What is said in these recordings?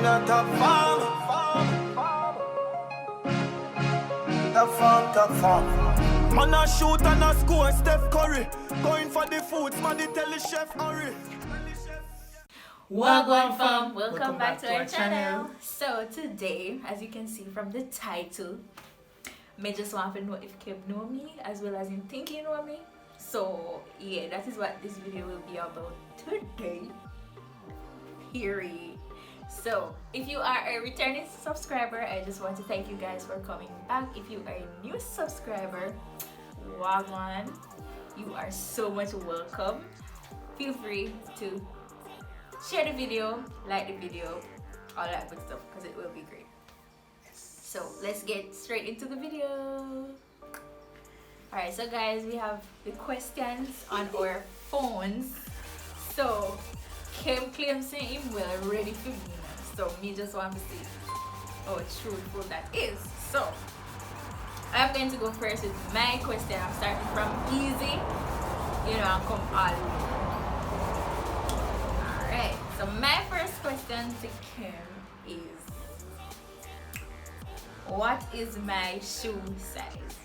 in a top form. Top form. Man a shoot and a score, Steph Curry. Going for the foods, man, they tell the chef hurry. Wagwan fam, welcome back to our channel. So today, as you can see from the title, me just want to know if Kev know me as well as him think he know me. So yeah, that is what this video will be about today. Period. So if you are a returning subscriber, I just want to thank you guys for coming back. If you are a new subscriber, Wagwan, you are so much welcome. Feel free to share the video, like the video, all that good stuff, because it will be great. So let's get straight into the video. Alright, so guys, we have the questions on our phones. So Kim claims him well ready for me now. So me just want to see how truthful that is. So I'm going to go first with my question. I'm starting from easy, you know, and come all the way. Alright, so my first question to Kim is, what is my shoe size?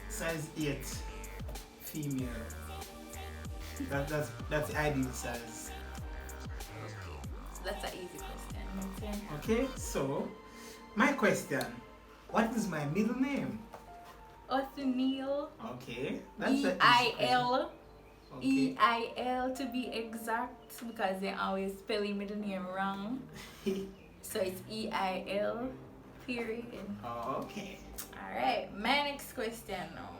Size 8, female. That's the ideal size. Okay, that's an easy question. Okay, so my question, what is my middle name? Othniel. Okay, that's E-I-L. Okay. E-I-L to be exact, because they always spell your middle name wrong. So it's E-I-L, period. Okay. Alright, my next question now.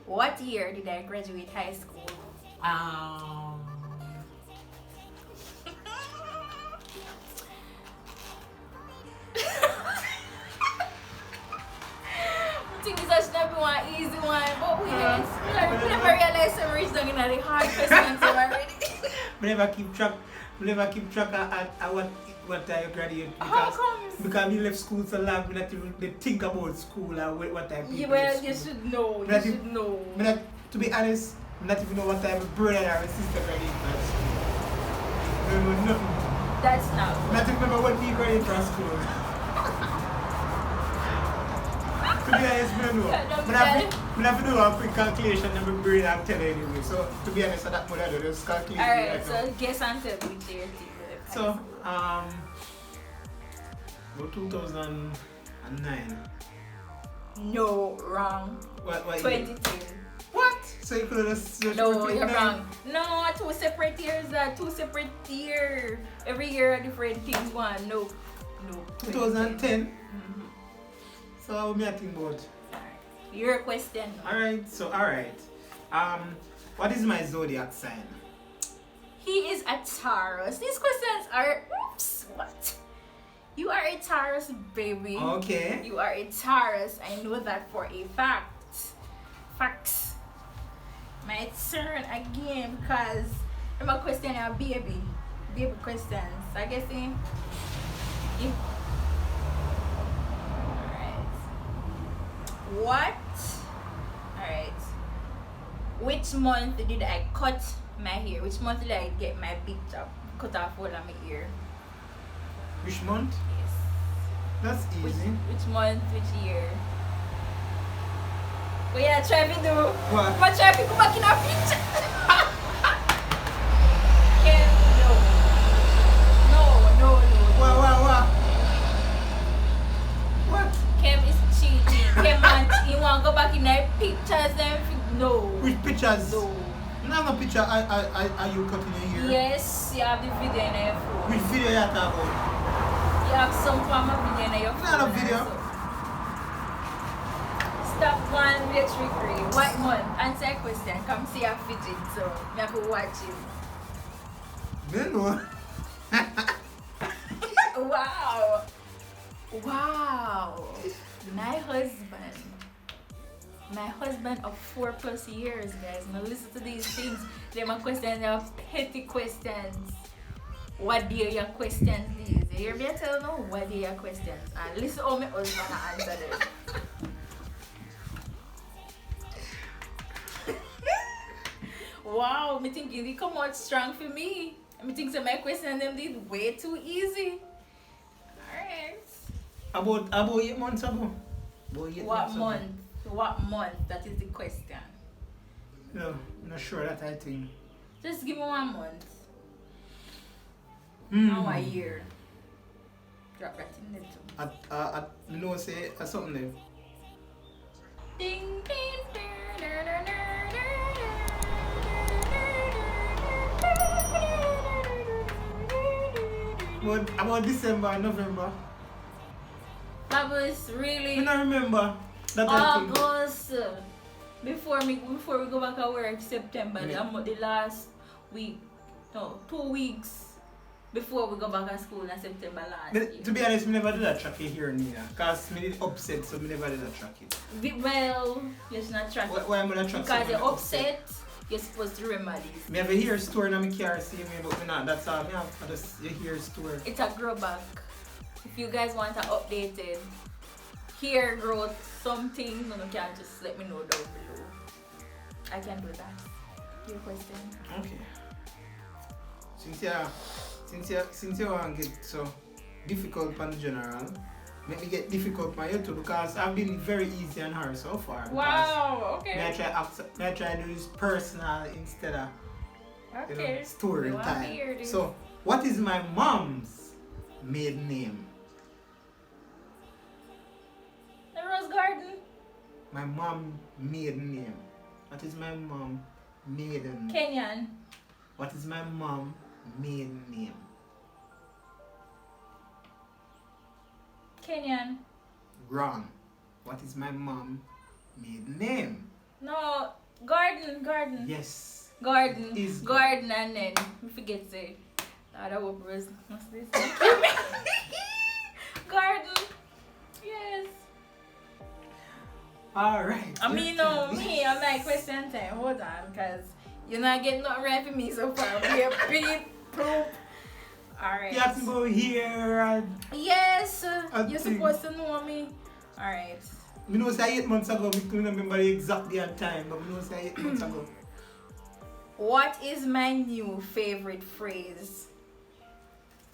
What year did I graduate high school? I think this should not be one easy one, but we never realized some reach down in the hard questions already. We never keep track at what time you graduate, because we left school so long, we not even think about school and what time people well, you should know. You should know. To be honest, I not even know what time my brother or my sister graduated from school. I don't know nothing. That's not. Not even remember when we graduated from school. To be honest, I don't know. I have to do a quick calculation and my brain and tell you anyway. So to be honest, that's what I do. Just calculate. Alright, right so now. guess and tell which year. So, 2009. No, wrong. What 2010. What? So you could have just No, you're wrong. No, two separate years. Two separate years. Every year a different things. One. No. 2010. So how me I think about? Alright. Your question. Alright. What is my zodiac sign? He is a Taurus. These questions are. Oops. What? You are a Taurus, baby. Okay. You are a Taurus. I know that for a fact. Facts. My turn again, because my question are baby questions. I guess Alright. What? Alright. Which month did I cut my hair? Which month did I get my big top cut off all of my ear? Which month? Yes. That's easy. Which month? Which year? But yeah, try to do. What? But try to go back in our picture. Ken, no. What? Ken is cheating. Ken he want to go back in our pictures and no. Which pictures? No. No picture. Are you cutting your hair? Yes, you have the video in your phone. Which video you talking about? You have some form of video in your phone. Not a video. Stop one with trickery. What month? Answer a question. Come see a fidget, so I can watch it. No. Wow. My husband of 4+ years, guys. Now listen to these things. They're my questions. They are petty questions. What do your questions these? You hear me tell no? What do your questions? And listen how my husband answer them. Wow, me thinking they come out strong for me. I think some of my questions them did way too easy. Alright. About 8 months ago. About 8 What months ago. month? What month? That is the question. No, I'm not sure that I think. Just give me 1 month. Hmm. Now a year. Drop that in there too. You know, say something there. Ding ding About December, November. That was really I don't remember that I think. August. Before we go back to work, September, Yeah. the last week, no, 2 weeks before we go back to school in September last year. To be honest, I never did a track it here neither. Because I did upset, so I never did a track it. Well, you're not track it. Why am I not track Because something you're upset, you're supposed to remember this. Me have a hair store in my car, see me, but me not. That's all me have. I just a hair store. It's a grow back. If you guys want an updated hair growth something, you can just let me know down below. I can do that. Your question. Okay. Since you want to get so difficult on the general, let me get difficult on you too because I've been very easy on her so far. Wow, okay. May I try to do this personal instead of Okay. story You want time. to hear this? So, what is my mom's maiden name? The Rose Garden. My mom maiden name. What is my mom maiden? Kenyan. What is my mom maiden name? Kenyan. Wrong. What is my mom maiden name? No, Garden. Yes. Garden. Is Garden and then we forget say. That was what's this? Garden. Yes. Alright. I mean, no, me, I'm like question time. Hold on, cause you're not getting nothing right for me so far. We're pretty poop. Alright. You have to go here and Yes, I you're think- supposed to know me. Alright. me know say 8 months ago, we couldn't remember the exact day and time, but we know say 8 months ago. What is my new favorite phrase?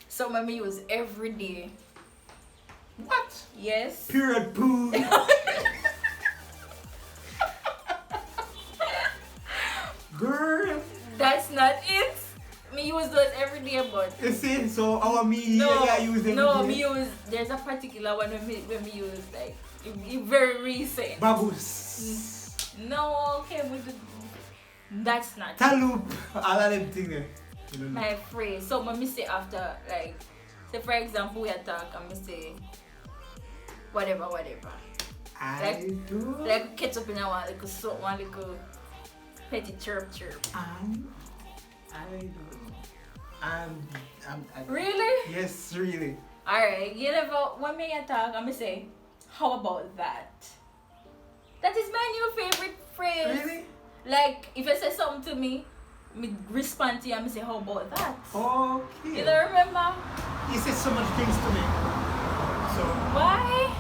Something I use every day. What? Yes. Period poo. Girl. That's not it. Me use those every day, but You see, so our me no, yeah, use them. no, me use. There's a particular one when me use like it very recent. Babus. No, okay, we do. That's not it. Talup. All of them things there. You don't know. My phrase. So when me say after like, say for example we attack and me say whatever. I do. Like catch up in a one little petty chirp. I don't know. I'm Really? yes, really. Alright, you never when me attack and me say, how about that? That is my new favorite phrase. Really? Like if you say something to me respond to you and me say, how about that? Okay. You don't remember? You say so much things to me. So Why?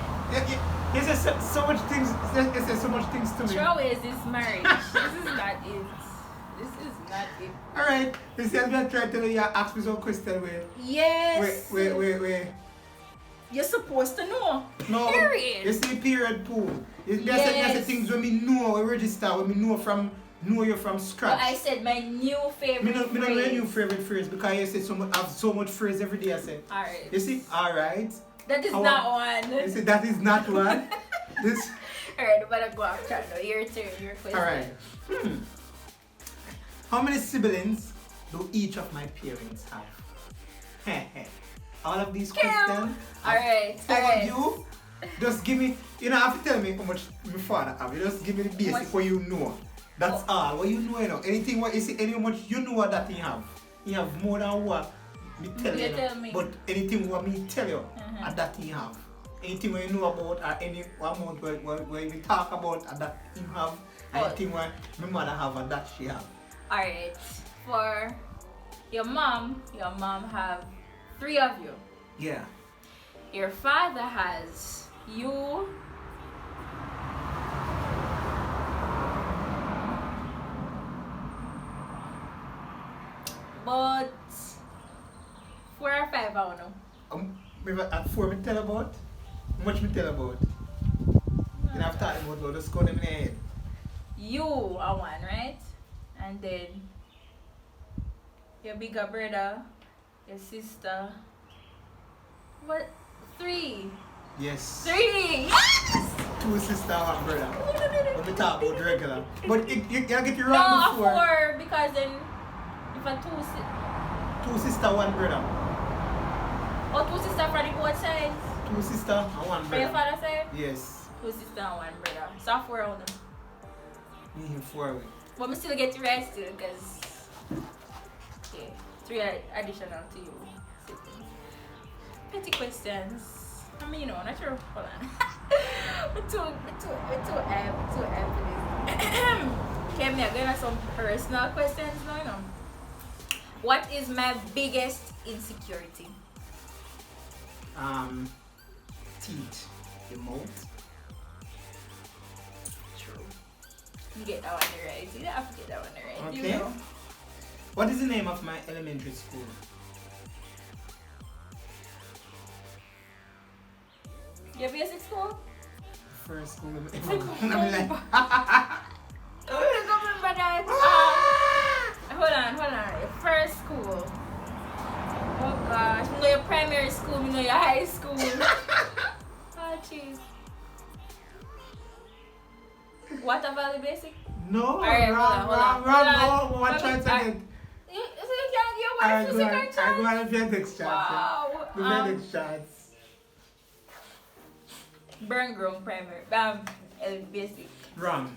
you say so much things. You say so much things to me. How is this marriage? This is not it. This is not it. All right. You see, I'm gonna try to tell you. Ask me some question. Yes. Wait. You're supposed to know. No. Period. You see, period pool. There's Yes. the things when me know, we register, when me know you from scratch. But I said my new favorite Me don't know your phrase. new favorite phrase because you say have so much phrase every day. I say. Alright. You see, all right. That is How- not one. You see, that is not one. This. Alright, but I go after now. Your turn, your question. All right. How many siblings do each of my parents have? All of these questions. Alright, All of alright. you. Just give me. You don't have to tell me how much my father have. You just give me the basic What? what you know. That's all. What you know, you know. Anything what you see, any much you know what that he have. He have more than what me tell You you. tell me. But anything what me tell you, that he have. Anything what you know about or any amount where we talk about that him have. Oh. Anything what my mother have and that she have. Alright. For your mom have 3 of you. Yeah. Your father has you. But 5 I don't know. At 4 me tell about. How much me tell about? You have thought about all the score them in the head. You are 1, right? And then your bigger brother, your sister. What? 3. Yes. 3! Yes! 2 sister, 1 brother. When we talk about regular. But you can get your No, wrong a before. 4 because then if a 2 sister, 1 brother. or 2 sister from the both sides. 2 sister and 1 For your brother. father side? Yes. 2 sister and 1 brother. So 4 on them. Me and 4 away. But we still get you right still because yeah, 3 additional to you. Petty questions. I mean, you know, not sure. Hold on. We're too apt for this. Okay, me going to some personal questions now, you know. What is my biggest insecurity? Teeth. Your mouth. True. You get that one right. You have to get that one right. Okay. You know. What is the name of my elementary school? Your basic school? First school I ever. don't remember that. Hold on. Your first school. Oh gosh. You know your primary school, you know your high school. Oh jeez. Water Valley Basic? No, Alright, hold on. No, what chance I get? So you can't get I one go physical on chance? the next chance. Wow. The next chance. Burn Ground Primary. Basic. Wrong.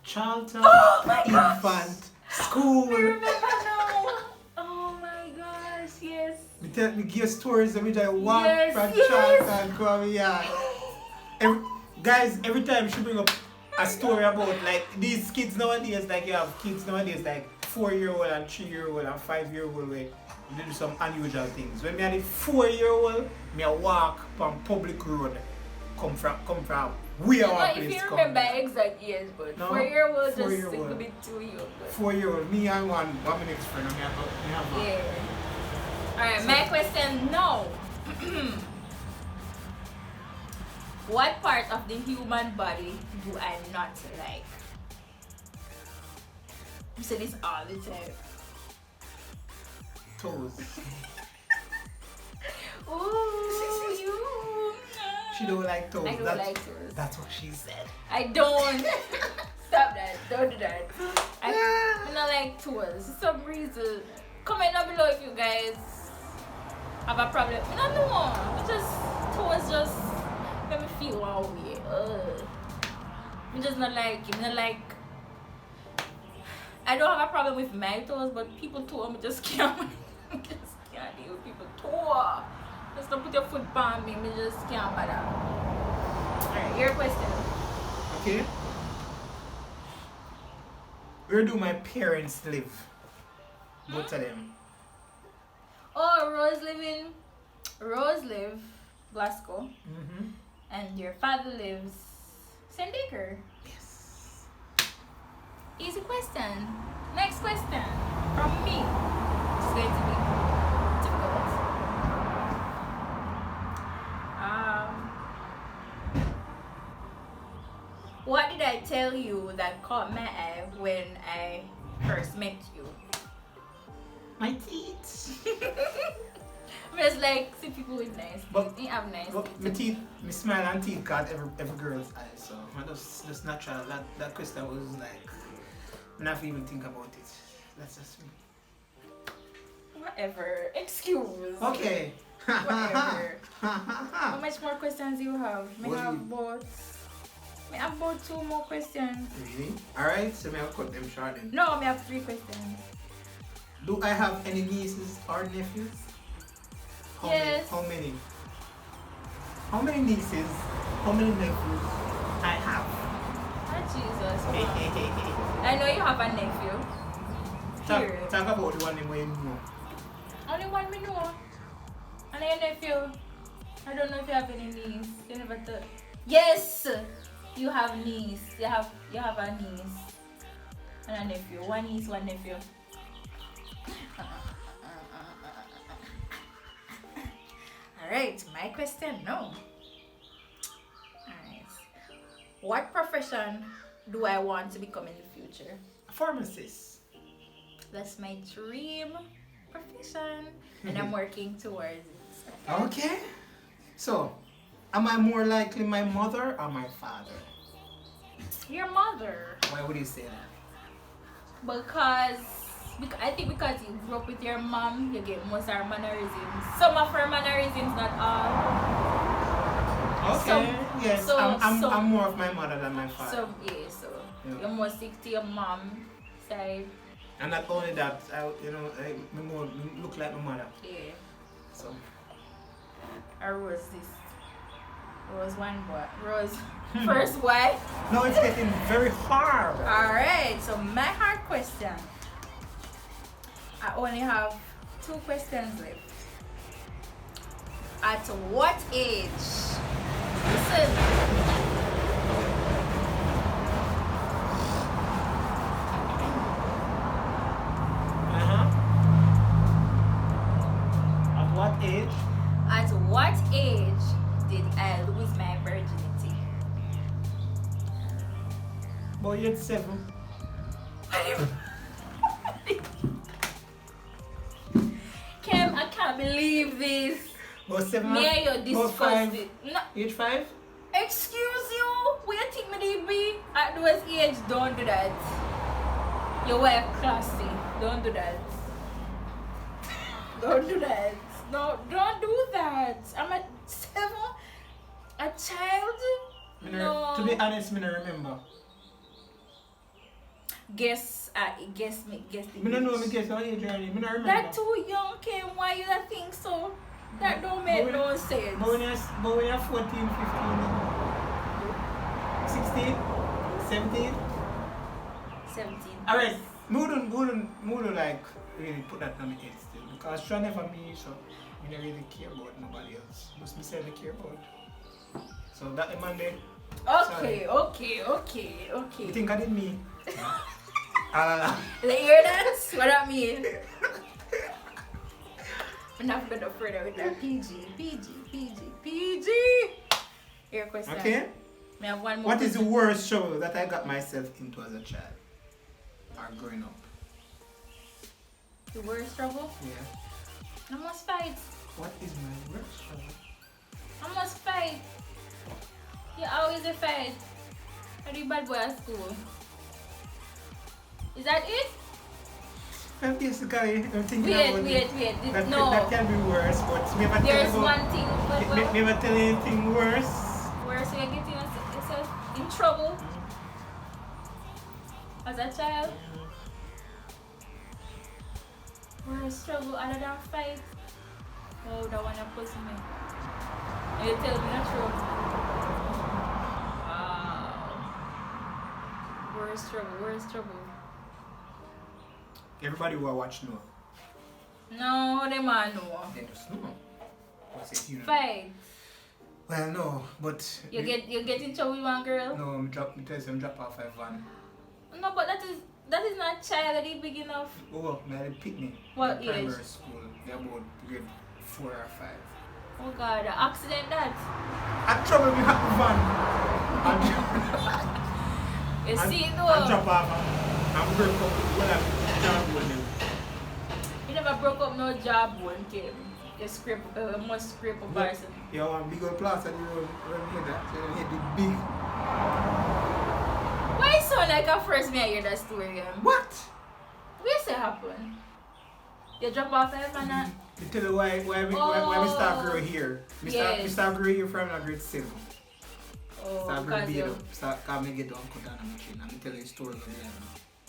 Charlton Oh my gosh. Infant School. I remember now. Oh my gosh, yes. Me give stories every time I walk Yes, from yes. Charlton come here. Guys, every time she bring up a story about like these kids nowadays, like you have kids nowadays like 4-year-old and 3-year-old and 5-year-old where they do some unusual things. When me had a 4-year-old, me a walk on public road, come from we are If you remember exact years, but No, 4-year-old just a 4-year-old. little bit too young. But 4-year-old, me and one minute friend, and me have yeah. Alright, my question now. What part of the human body do I not like? You say this all the time. toes. Ooh, you. She don't like toes. I don't like toes. That's what she said. I don't. Stop that. Don't do that. I don't like toes. For some reason. Comment down below if you guys have a problem. I don't know. Toes just make me feel one way. I'm just not like it. Not like. I don't have a problem with my toes, but people toe, I just can't. I just can't deal with people toe. Just don't put your foot on me. I just can't bother. Alright, your question. Okay. Where do my parents live? Both of them. Oh, Rose live Glasgow, Mm-hmm. and your father lives St. Baker. Yes. Easy question. Next question from me. It's going to be difficult. What did I tell you that caught my eye when I first met you? My teeth. It's like, see people with nice But- teeth. You have nice But my teeth. teeth, my smile and teeth caught every girl's eye. So I just natural. That question was like, I not even think about it. That's just me. Whatever. Excuse. Okay. Whatever. How much more questions do you have? I What have do about 2 more questions. Really? Alright, so I'll cut them short then. No, I have 3 questions. Do I have any nieces or nephews? Yes. How many? How many nieces? How many nephews? I have. Oh, Jesus. Wow. I know you have a nephew. Period. Talk about the one name where you know. Only one me know. And your nephew. I don't know if you have any niece. You never thought. Yes! You have niece. You have a niece. And a nephew. One niece, one nephew. Alright, my question now. Alright. What profession do I want to become in the future? A pharmacist. That's my dream profession, and I'm working towards it. Okay. So, am I more likely my mother or my father? Your mother. Why would you say that? Because I think because you grew up with your mom, you get most of her mannerisms. Some of her mannerisms, not all. Okay. Yes, I'm more of my mother than my father. Yeah. You're more stick to your mom side. And not only that, I more look like my mother. Yeah. So. Or Rose one boy. Rose first wife. No, it's getting very hard. Alright, so my hard question. I only have 2 questions left. At what age? Listen. Age? At what age did I lose my virginity? Boy, you're 7. Kim, I can't believe this. About 7. Me and you discussed it. No. Age 5? Excuse you? Where you think me to be? At those age, don't do that. Your wife classy. Don't do that. Don't do that. No, don't do that. I'm a 7, a child. No. To be honest, I don't remember. Guess the I don't know. I guess what age are you? I don't remember. That too young, Kim. Why you that think so? That don't make no sense. But when you're 14, 15, 16, 17. 17. Alright, wouldn't like really put that on my head still. Because she never me, so I don't really care about nobody else. Must be said I care about. So that the Monday. Okay. You think I did me? You hear that? What I mean? I'm not gonna further with that PG. Your question. Okay. I have one more. What is the worst trouble that I got myself into as a child? Or growing up? The worst trouble? Yeah. I must fight. What is my worst trouble? I must fight. You always a fight. I do bad boy at school. Is that it? Basically, I'm thinking Wait. that, No. that can be worse, but There's one thing. Never tell you anything worse. Worse, you're getting yourself in trouble as a child. Worst trouble other than fight. Oh, that one that puts me. And you tell me not true. Wow. Worst trouble. Everybody who watch know. No, they man know. They just know. What's it, you know? Fight. Well, no, but You get in trouble with one girl? no, I'm drop off a van. No, but that is not child at the beginning of. Oh, man, they pick me. What in primary age? school. They're about grade 4 or 5. Oh God, the accident that. I trouble me at the van. You see it I though. drop off. I'm broke up when I'm down with them. You never broke up no job one kid. You must scrape a person. Yeah, one big old plaster the road here that. So you hit the big. Why it sound like at first me I hear that story again? What? Where say happen? You drop off him and that? You tell you why we start growing here. We start growing here from grade 7. Oh, Start because growing you. start come and get one cut down the machine. I'm telling you stories of them.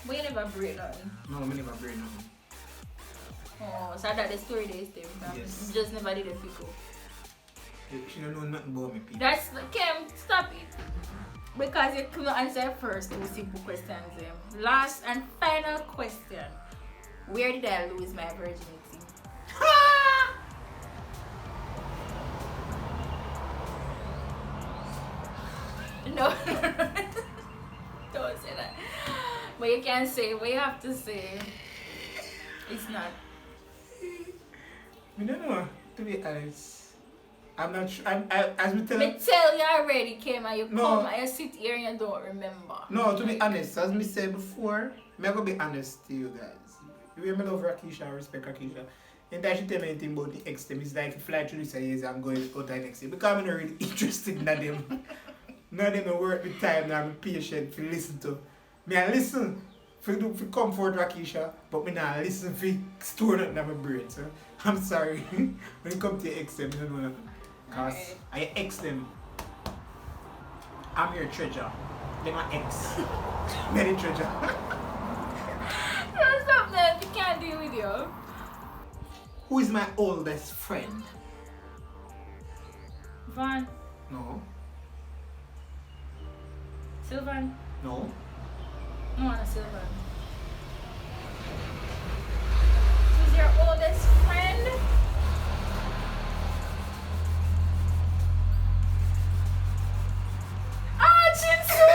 But you never break nothing. No, I never brain nothing. Oh, so that the story they stem from. Yes. You just never did it before. She don't know nothing about me, people. That's Kim, stop it. Because you couldn't answer first two simple questions. Last and final question. Where did I lose my virginity? No. Don't say that. But you can't say what you have to say. It's not. I don't know, to be honest. I'm not sure. As me tell Me tell you already, Kim, and you No. come and you sit here and you don't remember. No, to be honest, as me said before, me gonna be honest to you guys. You hear me love Rakisha, I respect Rakisha. And that she tell me anything about the ex them, it's like fly through this years I'm going out the next year. Because I'm not really interested in them. None of them I work with time and I'm patient to listen to. Me I listen for comfort Rakisha, but me not listen for store nothing in my brain. So I'm sorry. When it comes to your ex them, I don't know nothing. Because Alright. I ex them. I'm your treasure. They're my ex. Many treasure. There's something that we can't deal with you. Who is my oldest friend? Van. No. Sylvan. No. No, not Sylvan. Who's your oldest friend? Ah, Chinsu!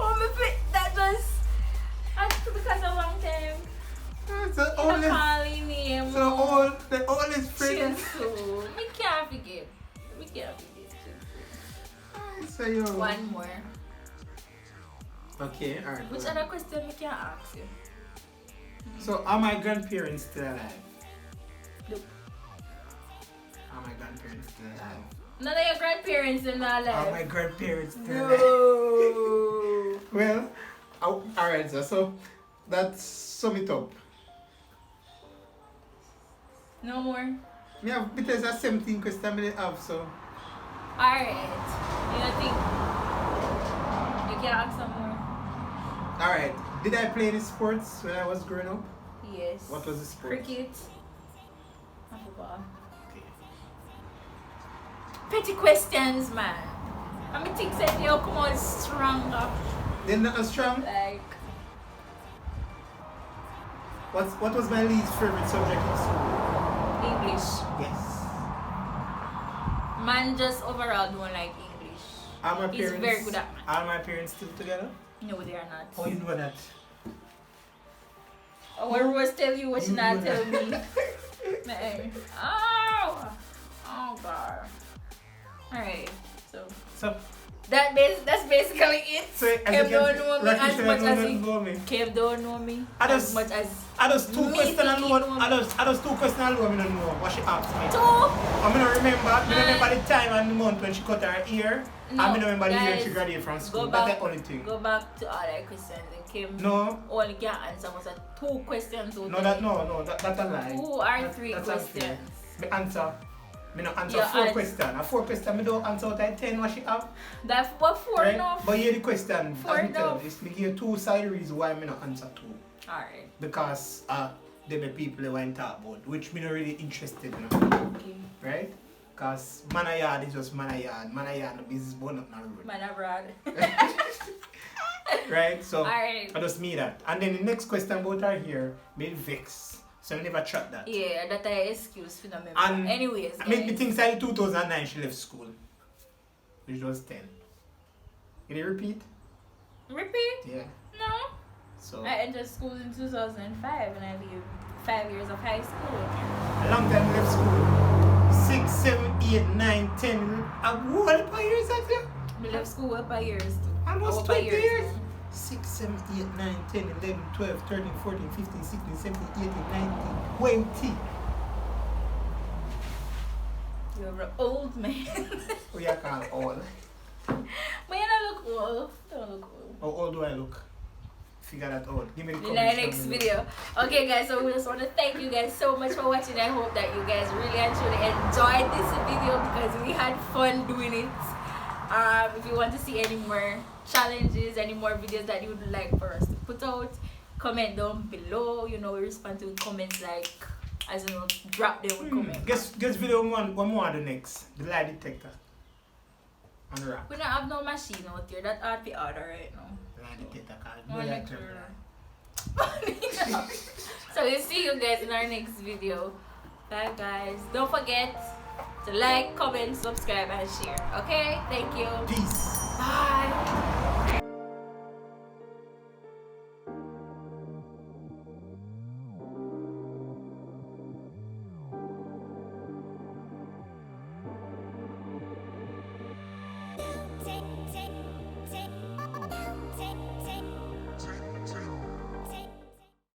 Oh, my that just. Because a long time. It's the I'm oldest. calling name. So the oldest friend. Chinsu. We can't forget. We can't forget Chinsu. So you. One more. Okay, alright. Which other question we can ask you? So are my grandparents still alive? Nope. Are my grandparents still alive? None of your grandparents are not Are my alive. grandparents still alive? No. Well, alright, so that's sum it up. No more. Me have because that's 17 question I didn't have, so Alright. You don't think you can ask some more? alright. Did I play any sports when I was growing up? Yes. What was the sport? Cricket. I forgot. Okay. Petty questions, man. I mean, think that you come on stronger. Then not as strong. Like, What was my least favorite subject in school? English. Yes. Man just overall don't like English. Are my He's parents very good at math. Are my parents still together? No, they are not. Oh, you know that. What Rose tell you what she You not know tell that. me. Man. Oh! Oh God. Alright, so that's basically it. So as Kev you don't can know see, me as Rakisha much don't as he know me. Kev don't know me I as just- much as I just two Me questions think alone. you know. I just two questions alone. I don't know what she asked me. two. I don't remember. I Man. remember the time and the month when she cut her ear. No, I don't remember the year guys, she graduated from school. go That's back- the only thing. Go back to all the questions and Kev No, only can answer was two questions. no, that's a lie. 2 or That- 3 that's unfair. questions. Me answer. Me no answer Yeah, 4 and- questions. A 4 question. Me don't answer out of 10 what she have. That's what 4 Right? enough. But here the question. Four As me tell enough. you, it's me give you 2 side reasons why me not answer 2. Alright. Because they be people they want to talk about, which me not really interested in. Okay. Right? Because man a yard is just man a yard. Man a yard no business born up na road. Man abroad. Right? So Alright. I just mean that. And then the next question about her here made vex. So I never track that. Yeah, that I excuse for the member. And Anyways, I mean, the guys. thing say 2009 she left school, which was 10. Can you repeat? Repeat? Yeah. No. So I entered school in 2005 and I lived 5 years of high school. a long time left school. 6, 7, 8, 9, 10. What years that you? We left school up by years too. Almost Up by 20 years. too. 6, 7, 8, 9, 10, 11, 12, 13, 14, 15, 16, 17, 18, 19, 20. You're an old man. What you call old? But you don't look old. Don't look old. How old do I look? Figure that out. Give me the In comments. our next down below. video. Okay guys, so we just want to thank you guys so much for watching. I hope that you guys really and truly enjoyed this video because we had fun doing it. If you want to see any more challenges, any more videos that you would like for us to put out, comment down below. You know, we respond to comments like, as you know, drop them with comments. Guess video one more the next. The lie detector. On the rack. We don't have no machine out here. That ought to be order right now. Lie detector card. Oh, No like, that So we'll see you guys in our next video. Bye guys. Don't forget to like, comment, subscribe and share. Okay? Thank you. Peace. Bye.